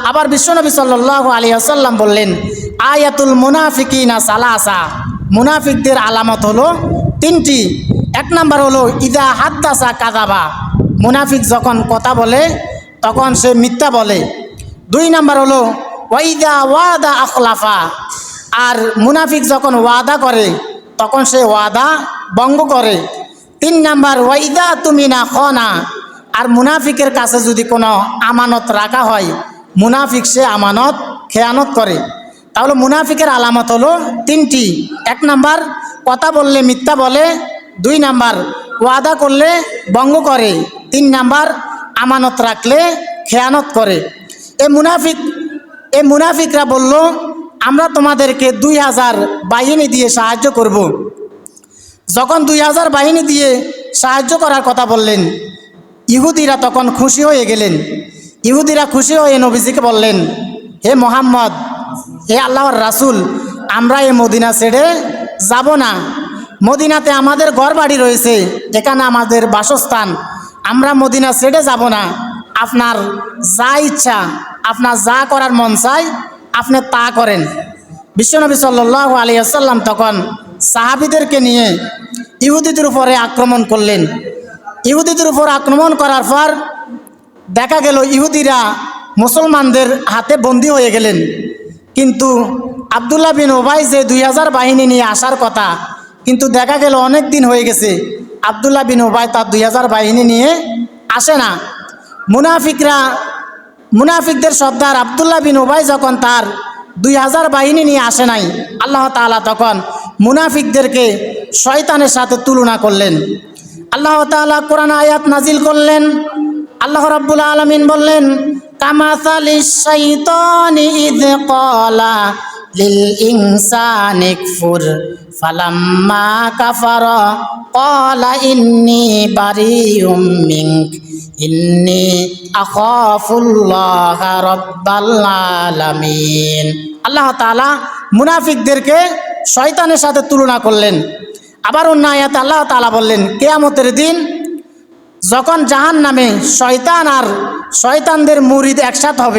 আবার বিশ্বনবী সাল্লাল্লাহু আলাইহি ওয়াসাল্লাম বললেন, আয়াতুল মুনাফিকিনা সালাসা, মুনাফিকদের আলামত হলো তিনটি। এক নাম্বার হলো ইদা হাদ্দাসা কাযাবা, মুনাফিক যখন কথা বলে তখন সে মিথ্যা বলে। দুই নাম্বার হলো ওয়াইদা ওয়াদা আখলাফা, আর মুনাফিক যখন ওয়াদা করে তখন সে ওয়াদা ভঙ্গ করে। তিন নাম্বার ওয়াইদা তুমিনা খনা, আর মুনাফিকের কাছে যদি কোনো আমানত রাখা হয়, মুনাফিক সে আমানত খেয়ানত করে। তাহলে মুনাফিকের আলামত হলো তিনটি। এক নাম্বার কথা বললে মিথ্যা বলে, দুই নাম্বার ওয়াদা করলে ভঙ্গ করে, তিন নাম্বার আমানত রাখলে খেয়ানত করে। এই মুনাফিকরা বলল, আমরা তোমাদেরকে 2000 বাহিনী দিয়ে সাহায্য করব। যখন 2000 বাহিনী দিয়ে সাহায্য করার কথা বললেন, ইহুদিরা তখন খুশি হয়ে গেলেন। ইহুদিরা খুশি হয়ে নবীজিকে বললেন, হে মোহাম্মদ, হে আল্লাহর রাসূল, আমরা এই মদিনা ছেড়ে যাব না। মদিনাতে আমাদের ঘর বাড়ি রয়েছে, এখানে আমাদের বাসস্থান, আমরা মদিনা ছেড়ে যাব না। আপনার যা ইচ্ছা, আপনার যা করার মন চায় আপনি তা করেন। বিশ্বনবী সাল্লাল্লাহু আলাইহি ওয়াসাল্লাম তখন সাহাবীদেরকে নিয়ে ইহুদিদের উপরে আক্রমণ করলেন। ইহুদিদের উপর আক্রমণ করার পর দেখা গেল ইহুদিরা মুসলমানদের হাতে বন্দী হয়ে গেলেন। কিন্তু আব্দুল্লাহ বিন উবাই যে 2000 বাহিনী নিয়ে আসার কথা, কিন্তু দেখা গেল অনেক দিন হয়ে গেছে, আব্দুল্লাহ বিন উবাই তার 2000 বাহিনী নিয়ে আসে না। মুনাফিকদের সর্দার আব্দুল্লাহ বিন উবাই যখন তার 2000 বাহিনী নিয়ে আসে নাই, আল্লাহ তাআলা তখন মুনাফিকদেরকে শয়তানের সাথে তুলনা করলেন। আল্লাহ তাআলা কোরআন আয়াত নাজিল করলেন। আল্লাহ রাব্বুল আলামিন বললেন, কামাসালিশ শাইতানি ইয ক্বালা লিল ইনসানি কফুর ফালাম্মা কাফারা ক্বালা ইন্নী বারিউম মিনক ইন্নী আখাফুল্লাহ রাব্বাল আলামিন। আল্লাহ তাআলা মুনাফিকদেরকে শয়তানের সাথে তুলনা করলেন। আবার অন্য আয়াতে আল্লাহ তাআলা বললেন, কিয়ামতের দিন যখন জাহান্নামে শয়তান আর শয়তানদের মুরিদ একসাথে হবে,